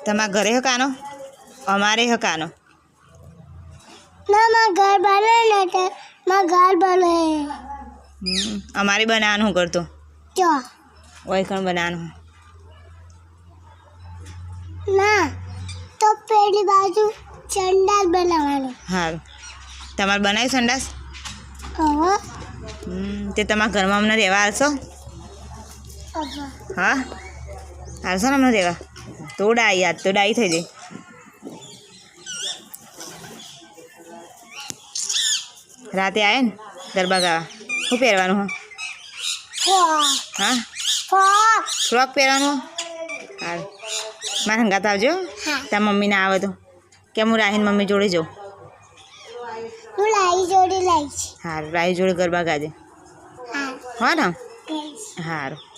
તમારા ઘરે હકાનો અમારે હકાનો ના મારા ઘર બને ને તે મારા ઘર બને અમારે બનાવવાનું કરતો જો ઓય કણ બનાવવાનું ના તો પેલી બાજુ ચંડાલ બનાવવાનું સારું તમારે બનાવી સંડાસ હવે તે તમારા ઘરમાં અમને રહેવા આવશો હા આવશો ને અમને રહેવા તો ડાઈ યાદ તો ડાઈ થઈ જાય રાતે આવે ને ગરબા ગાવા શું પહેરવાનું હા ફ્રોક પહેરવાનું હારું મારા હંગાત આવજો તાર મમ્મીને આવે તો કેમ હું રાહીને મમ્મી જોડે જાઉં હું લાઈ જોડે લાવીશ સારું રાહી જોડે ગરબા ગાજે હા ને સારું